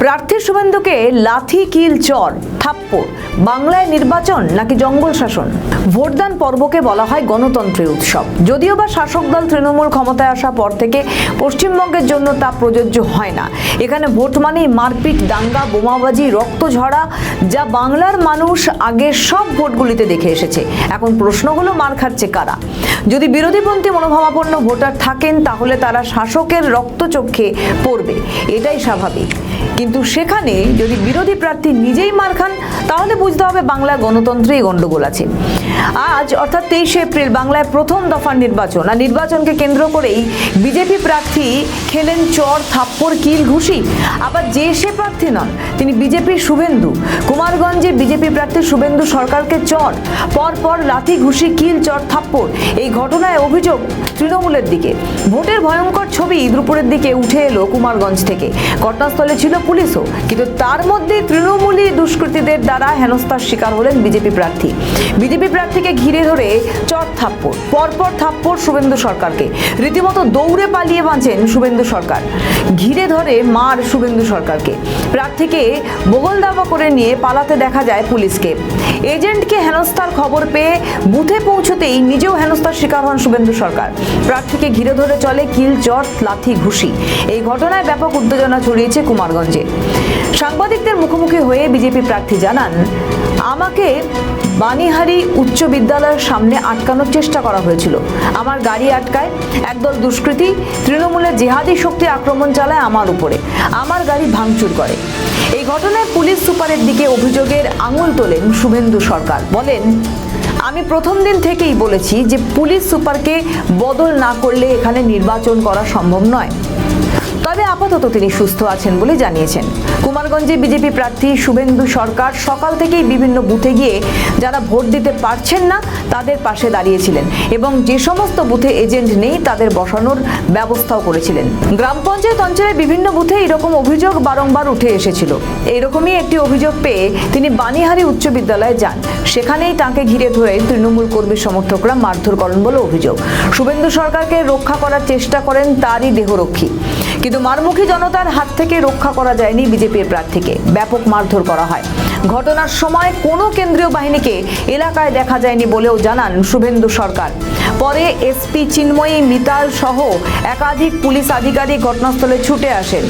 প্রার্থী শুভেন্দুকে লাথি কিল চর থাপ্পড়, বাংলায় নির্বাচন নাকি জঙ্গল শাসন? ভোটদান পর্বকে বলা হয় গণতন্ত্রের উৎসব। যদিও বা শাসক দল তৃণমূল ক্ষমতায় আসার পর থেকে পশ্চিমবঙ্গের জন্য তা প্রযোজ্য হয় না। এখানে ভোট মানেই মারপিট, দাঙ্গা, বোমাবাজি, রক্তঝরা, যা বাংলার মানুষ আগের সব ভোটগুলিতে দেখে এসেছে। এখন প্রশ্ন হলো, মার খাচ্ছে কারা? যদি বিরোধীপন্থী মনোভাবাপন্ন ভোটার থাকেন তাহলে তারা শাসকের রক্তচক্ষে পড়বে, এটাই স্বাভাবিক। কিন্তু সেখানে যদি বিরোধী প্রার্থী নিজেই মার খান তাহলে বুঝতে হবে বাংলায় গণতন্ত্রেই গন্ডগোল আছে। আজ অর্থাৎ 23 এপ্রিল বাংলায় প্রথম দফার নির্বাচন, আর নির্বাচনকে কেন্দ্র করেই বিজেপি প্রার্থী খেলেন চর, থাপ্পড়, কিল, ঘুষি। আবার যে সে প্রার্থী নন, তিনি বিজেপির শুভেন্দু। কুমারগঞ্জে বিজেপি প্রার্থী শুভেন্দু সরকারকে চর, পরপর লাথি, ঘুষি, কিল, চর, থাপ্পড়। এই ঘটনায় অভিযোগ তৃণমূলের দিকে। ভোটের ভয়ঙ্কর ছবি দুপুরের দিকে উঠে এলো কুমারগঞ্জ থেকে। ঘটনাস্থলে ছিল পুলিশও, কিন্তু তার মধ্যে তৃণমূলী দুষ্কৃতীদের দ্বারা হেনস্থার শিকার হলেন বিজেপি প্রার্থী। বিজেপি প্রার্থীকে ঘিরে ধরে চর, থাপ্পড়, পরপর থাপ্পড় শুভেন্দু সরকারকে। রীতিমতো দৌড়ে পালিয়ে বাঁচেন শুভেন্দু সরকার। ঘিরে ধরে মার শুভেন্দু সরকারকে। প্রার্থীকে বগল দাবা করে নিয়ে পালাতে দেখা যায় পুলিশকে। এজেন্টকে হেনস্থার খবর পেয়ে বুথে পৌঁছতেই নিজেও হেনস্থার শিকার হন শুভেন্দু সরকার। প্রার্থীকে ঘিরে ধরে চলে কিল, চর, লাথি, ঘুষি। এই ঘটনায় ব্যাপক উত্তেজনা ছড়িয়েছে কুমারগঞ্জে। সাংবাদিকদের মুখোমুখি হয়ে বিজেপি প্রার্থী জানান, আমাকে বানিহারি উচ্চ বিদ্যালয়ের সামনে আটকানোর চেষ্টা করা হয়েছিল। আমার গাড়ি আটকায় একদল দুষ্কৃতী। তৃণমূলের জিহাদি শক্তি আক্রমণ চালায় আমার উপরে, আমার গাড়ি ভাঙচুর করে। এই ঘটনায় পুলিশ সুপারের দিকে অভিযোগের আঙুল তোলেন শুভেন্দু সরকার। বলেন, আমি প্রথম দিন থেকেই বলেছি যে পুলিশ সুপারকে বদল না করলে এখানে নির্বাচন করা সম্ভব নয়। তবে আপাতত তিনি সুস্থ আছেন বলে জানিয়েছেন। কুমারগঞ্জে বিজেপি প্রার্থী শুভেন্দু সরকার সকাল থেকেই বিভিন্ন বুথে গিয়ে যারা ভোট দিতে পারছেন না তাদের পাশে দাঁড়িয়েছিলেন এবং যে সমস্ত বুথে এজেন্ট নেই তাদের বসানোর ব্যবস্থাও করেছিলেন। গ্রাম পঞ্চায়েত অঞ্চলের বিভিন্ন বুথে এরকম অভিযোগ বারংবার উঠে এসেছিল। এইরকমই একটি অভিযোগ পেয়ে তিনি বানিহারি উচ্চ বিদ্যালয়ে যান। সেখানেই তাকে ঘিরে ধরে তৃণমূল কর্মী সমর্থকরা মারধর করেন বলে অভিযোগ। শুভেন্দু সরকারকে রক্ষা করার চেষ্টা করেন তারই দেহরক্ষী, কিন্তু মারমুখী জনতার হাত থেকে রক্ষা করা যায়নি বিজেপির প্রার্থীকে। ব্যাপক মারধর করা হয়। ঘটনার সময় কোনো কেন্দ্রীয় বাহিনীকে এলাকায় দেখা যায়নি বলেও জানান শুভেন্দু সরকার। পরে এসপি চিন্ময়ী মিতাল সহ একাধিক পুলিশ আধিকারিক ঘটনাস্থলে ছুটে আসেন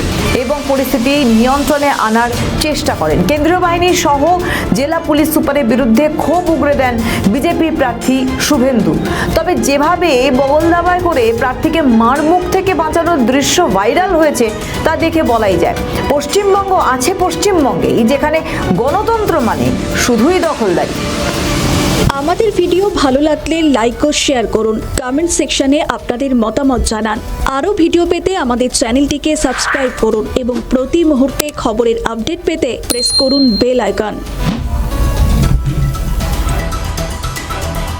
এবং পরিস্থিতি নিয়ন্ত্রণে আনার চেষ্টা করেন। কেন্দ্রীয় বাহিনী সহ জেলা পুলিশ সুপারের বিরুদ্ধে ক্ষোভ উগরে দেন বিজেপি প্রার্থী শুভেন্দু। তবে যেভাবে বগলদাবায় করে প্রার্থীকে মারমুখ থেকে বাঁচানোর দৃশ্য ভাইরাল হয়েছে তা দেখে বলাই যায়, পশ্চিমবঙ্গ আছে পশ্চিমবঙ্গেই, যেখানে গণতন্ত্র মানে শুধুই দখলদারি। আমাদের ভিডিও ভালো লাগলে লাইক ও শেয়ার করুন, কমেন্ট সেকশনে আপনাদের মতামত জানান। আরও ভিডিও পেতে আমাদের চ্যানেলটিকে সাবস্ক্রাইব করুন এবং প্রতি মুহূর্তে খবরের আপডেট পেতে প্রেস করুন বেল আইকন।